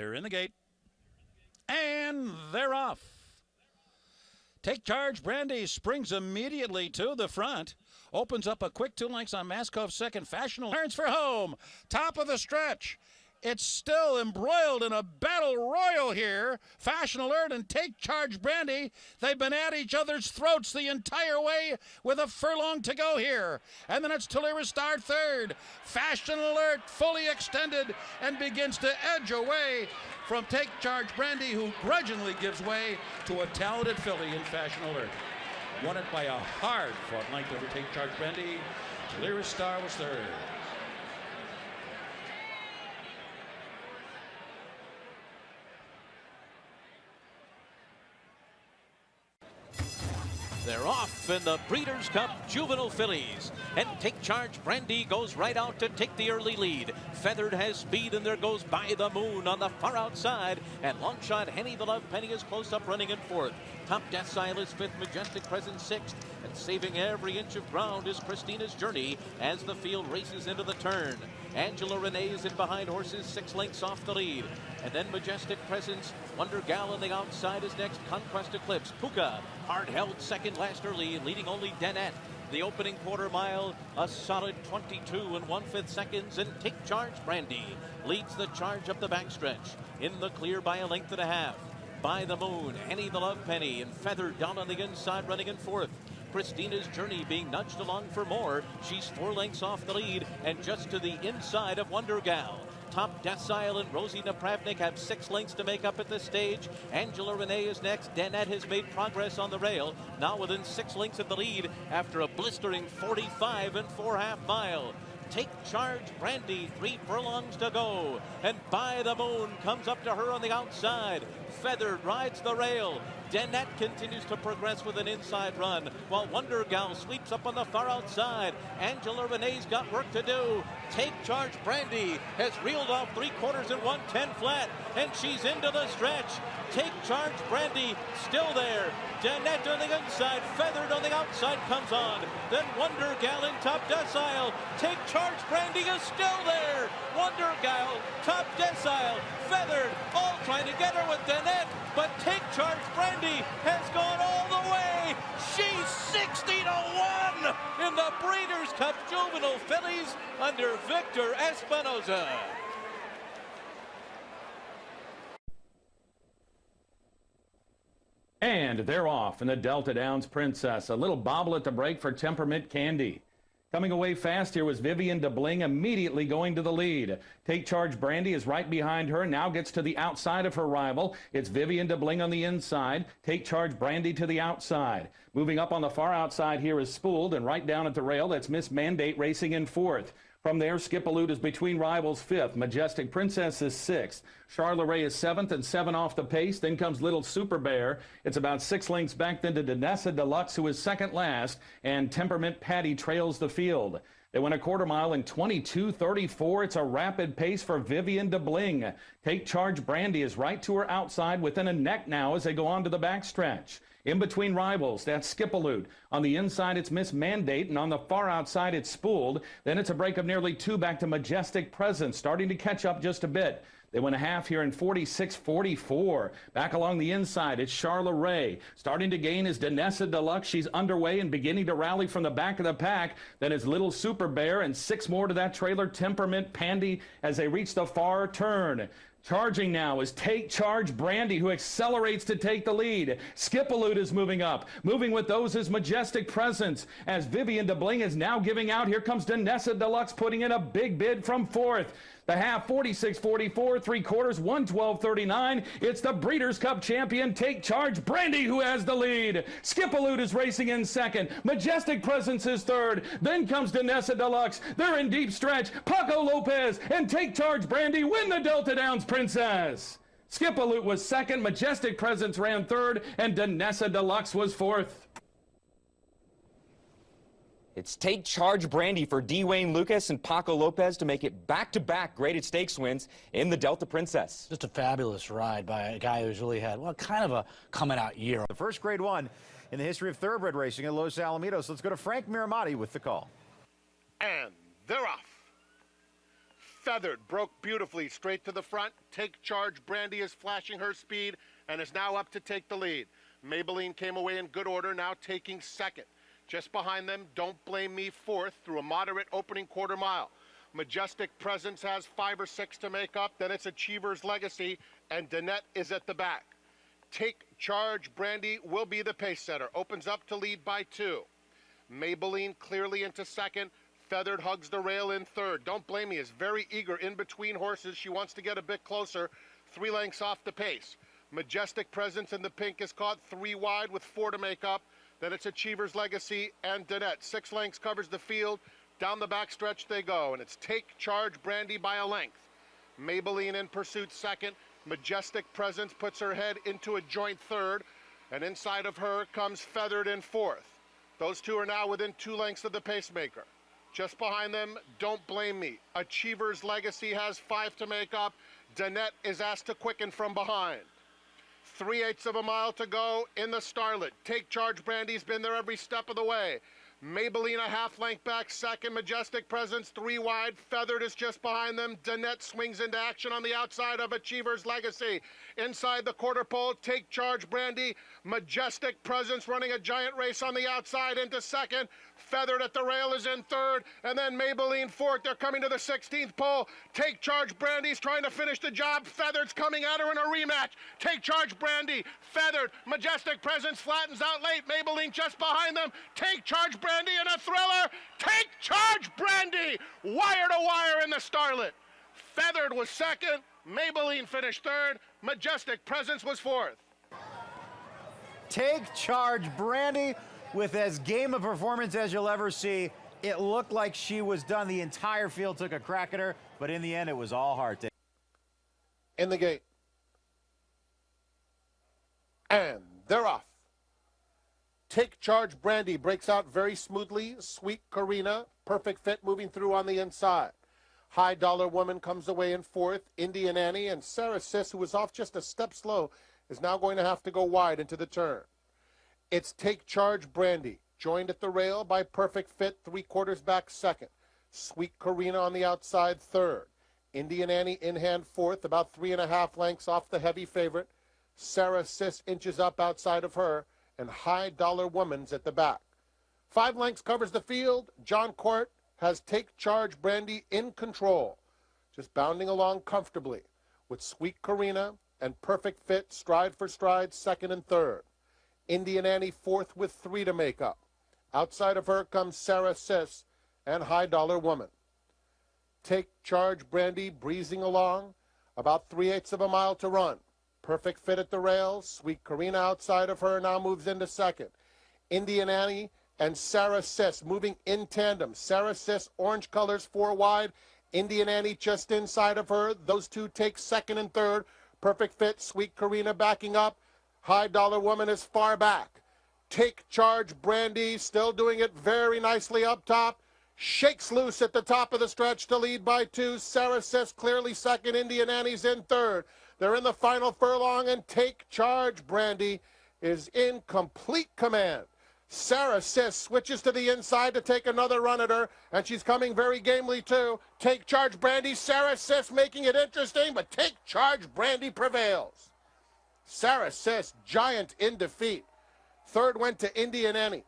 They're in the gate. And they're off. Take Charge Brandi springs immediately to the front. Opens up a quick 2 lengths on Maskov's second. Fashionable turns for home. Top of the stretch. It's still embroiled in a battle royal here. Fashion Alert and Take Charge Brandi. They've been at each other's throats the entire way with a furlong to go here. And then it's Tulare Star third. Fashion Alert fully extended and begins to edge away from Take Charge Brandi, who grudgingly gives way to a talented filly in Fashion Alert. Won it by a hard-fought length over Take Charge Brandi. Tulare Star was third. They're off in the Breeders' Cup Juvenile Fillies. And Take Charge Brandi goes right out to take the early lead. Feathered has speed, and there goes By the Moon on the far outside. And Longshot Henny the Love Penny is close up running in fourth. Top Decile is fifth, Majestic Presence sixth. And saving every inch of ground is Christina's Journey as the field races into the turn. Angela Renee is in behind horses, 6 lengths off the lead. And then Majestic Presence, Wonder Gal on the outside is next. Conquest Eclipse, Puka, hard held second last early, leading only Danette. The opening quarter mile, a solid 22 1/5 seconds, and Take Charge Brandi leads the charge up the backstretch. In the clear by a length and a half. By the Moon, Henny the Love Penny, and Feathered down on the inside running in fourth. Christina's Journey being nudged along for more. She's 4 lengths off the lead and just to the inside of Wonder Gal. Top Decile and Rosie Napravnik have 6 lengths to make up at this stage. Angela Renee is next. Danette has made progress on the rail, now within 6 lengths of the lead after a blistering 45 4/2 mile. Take Charge Brandi, 3 furlongs to go. And By the Moon comes up to her on the outside. Feathered rides the rail. Danette continues to progress with an inside run, while Wonder Gal sweeps up on the far outside. Angela Renee's got work to do. Take Charge Brandi has reeled off 3/4 and 1/10 flat, and she's into the stretch. Take Charge Brandi still there. Danette on the inside, Feathered on the outside comes on. Then Wonder Gal in top decile. Take Charge Brandi is still there. Wonder Gal, top decile, Feathered, all trying to get her with Danette, but Take Charge Brandi has gone all the way. She's 60-1 in the Breeders' Cup Juvenile Fillies under Victor Espinoza. And they're off in the Delta Downs Princess. A little bobble at the break for Temperament Candy. Coming away fast here was Vivian DeBling, immediately going to the lead. Take Charge Brandi is right behind her, now gets to the outside of her rival. It's Vivian DeBling on the inside. Take Charge Brandi to the outside. Moving up on the far outside here is Spooled, and right down at the rail, that's Miss Mandate racing in fourth. From there, Skipalute is between rivals fifth. Majestic Princess is sixth. Charleray is seventh and 7 off the pace. Then comes Little Super Bear. It's about 6 lengths back then to Danessa Deluxe, who is second last. And Temperament Patty trails the field. They went a quarter mile in 22:34. It's a rapid pace for Vivian DeBling. Take Charge Brandi is right to her outside within a neck now as they go on to the backstretch. In between rivals, that's Skipalute. On the inside, it's Miss Mandate, and on the far outside, it's Spooled. Then it's a break of nearly 2 back to Majestic Presence, starting to catch up just a bit. They went a half here in 46:44. Back along the inside, it's Charla Ray. Starting to gain is Danessa Deluxe. She's underway and beginning to rally from the back of the pack. Then it's Little Super Bear and 6 more to that trailer, Temperament Pandy, as they reach the far turn. Charging now is Take Charge Brandi, who accelerates to take the lead. Skipalute is moving up. Moving with those is Majestic Presence. As Vivian DeBling is now giving out, here comes Danessa Deluxe putting in a big bid from fourth. The half, 46:44, 3/4, 112:39. It's the Breeders' Cup champion, Take Charge Brandi, who has the lead. Skipalute is racing in second. Majestic Presence is third. Then comes Danessa Deluxe. They're in deep stretch. Paco Lopez and Take Charge Brandi win the Delta Downs Princess. Skipalute was second. Majestic Presence ran third. And Danessa Deluxe was fourth. It's Take Charge Brandi for D. Wayne Lucas and Paco Lopez to make it back-to-back graded stakes wins in the Delta Princess. Just a fabulous ride by a guy who's really had, well, kind of a coming-out year. The first Grade 1 in the history of thoroughbred racing at Los Alamitos. Let's go to Frank Miramati with the call. And they're off. Feathered broke beautifully straight to the front. Take Charge Brandi is flashing her speed and is now up to take the lead. Maybelline came away in good order, now taking second. Just behind them, Don't Blame Me fourth through a moderate opening quarter mile. Majestic Presence has 5 or 6 to make up. Then it's Achiever's Legacy, and Danette is at the back. Take Charge Brandi will be the pace setter. Opens up to lead by 2. Maybelline clearly into second. Feathered hugs the rail in third. Don't Blame Me is very eager in between horses. She wants to get a bit closer. 3 lengths off the pace. Majestic Presence in the pink is caught 3 wide with 4 to make up. Then it's Achiever's Legacy and Danette. 6 lengths covers the field. Down the backstretch they go, and it's Take Charge Brandi by a length. Maybelline in pursuit second. Majestic Presence puts her head into a joint third, and inside of her comes Feathered in fourth. Those two are now within 2 lengths of the pacemaker. Just behind them, Don't Blame Me. Achiever's Legacy has 5 to make up. Danette is asked to quicken from behind. 3/8 of a mile to go in the Starlet. Take Charge Brandi's been there every step of the way. Maybelline a half length back second. Majestic Presence 3 wide. Feathered is just behind them. Danette swings into action on the outside of Achiever's Legacy. Inside the quarter pole, Take Charge Brandi. Majestic Presence running a giant race on the outside into second. Feathered at the rail is in third. And then Maybelline fourth. They're coming to the 16th pole. Take Charge Brandi's trying to finish the job. Feathered's coming at her in a rematch. Take Charge Brandi. Feathered. Majestic Presence flattens out late. Maybelline just behind them. Take Charge Brandi in a thriller. Take Charge Brandi. Wire to wire in the Starlet. Feathered was second. Maybelline finished third. Majestic Presence was fourth. Take Charge Brandi with as game a performance as you'll ever see. It looked like she was done. The entire field took a crack at her, but in the end, it was all heart. In the gate. And they're off. Take Charge Brandi breaks out very smoothly. Sweet Karina, perfect fit, moving through on the inside. High Dollar Woman comes away in fourth. Indian Annie and Sarah Sis, who was off just a step slow, is now going to have to go wide into the turn. It's Take Charge Brandi, joined at the rail by Perfect Fit, 3/4 back second. Sweet Karina on the outside third. Indian Annie in hand fourth, about 3.5 lengths off the heavy favorite. Sarah Sis inches up outside of her, and High Dollar Woman's at the back. 5 lengths covers the field. John Court has Take Charge Brandi in control, just bounding along comfortably with Sweet Karina and Perfect Fit stride for stride, second and third. Indian Annie fourth with 3 to make up. Outside of her comes Sarah Sis and High Dollar Woman. Take Charge Brandi breezing along, about 3/8 of a mile to run. Perfect Fit at the rails. Sweet Karina outside of her now moves into second. Indian Annie and Sarah Sis moving in tandem. Sarah Sis, orange colors, 4 wide. Indian Annie just inside of her. Those two take second and third. Perfect Fit, Sweet Karina backing up. High Dollar Woman is far back. Take Charge Brandi still doing it very nicely up top. Shakes loose at the top of the stretch to lead by 2. Sarah Sis clearly second. Indian Annie's in third. They're in the final furlong, and Take Charge Brandi is in complete command. Sarah Sis switches to the inside to take another run at her, and she's coming very gamely too. Take Charge Brandi, Sarah Sis making it interesting, but Take Charge Brandi prevails. Sarah Sis, giant in defeat. Third went to Indian Annie.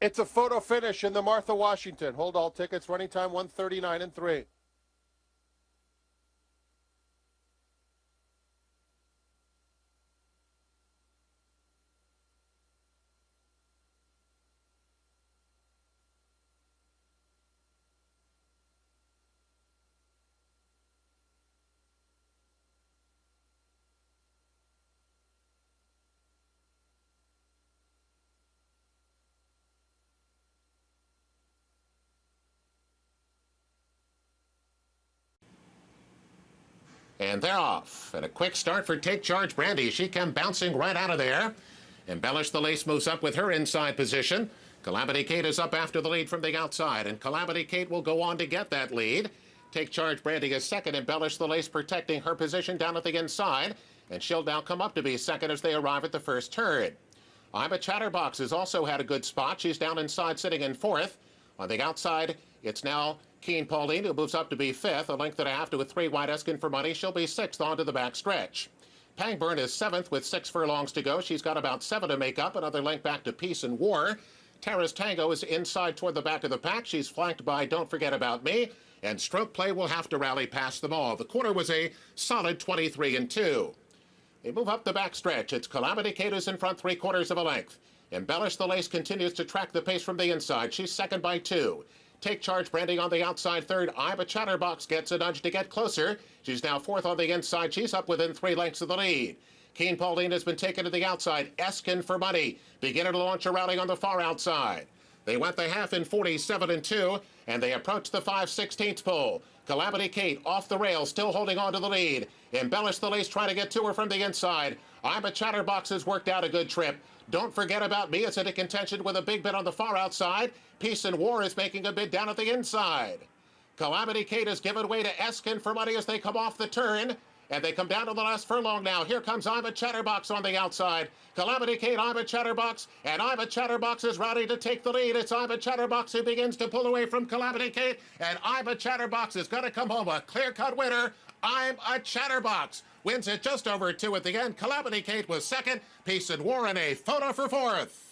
It's a photo finish in the Martha Washington. Hold all tickets. Running time 1:39 and 3. And they're off. And a quick start for Take Charge Brandi. She came bouncing right out of there. Embellish the Lace moves up with her inside position. Calamity Kate is up after the lead from the outside, and Calamity Kate will go on to get that lead. Take Charge Brandi is second. Embellish the Lace protecting her position down at the inside, and she'll now come up to be second as they arrive at the first turn. I'm a Chatterbox has also had a good spot. She's down inside sitting in fourth. On the outside, it's now Keen Pauline who moves up to be fifth, a length and a half to a 3 wide Eskin for money. She'll be sixth onto the back stretch. Pangburn is seventh with 6 furlongs to go. She's got about 7 to make up, another length back to Peace and War. Tara's Tango is inside toward the back of the pack. She's flanked by Don't Forget About Me, and Stroke Play will have to rally past them all. The quarter was a solid 23-2. They move up the back stretch. It's Calamity Kate who's in front 3/4 of a length. Embellish the Lace continues to track the pace from the inside. She's second by 2. Take Charge Brandi on the outside third. I'm a Chatterbox gets a nudge to get closer. She's now fourth on the inside. She's up within 3 lengths of the lead. Keen Pauline has been taken to the outside. Eskin for money. Beginner to launch a rally on the far outside. They went the half in 47-2, and they approach the 5/16 pole. Calamity Kate off the rails, still holding on to the lead. Embellish the Lace trying to get to her from the inside. I'm a Chatterbox has worked out a good trip. Don't Forget About Me is into contention with a big bit on the far outside. Peace and War is making a bid down at the inside. Calamity Kate has given way to Eskin for money as they come off the turn. And they come down to the last furlong now. Here comes I'm a Chatterbox on the outside. Calamity Kate, I'm a Chatterbox, and I'm a Chatterbox is ready to take the lead. It's I'm a Chatterbox who begins to pull away from Calamity Kate, and I'm a Chatterbox is going to come home a clear-cut winner. I'm a Chatterbox wins it just over 2 at the end. Calamity Kate was second. Peace and War and a photo for fourth.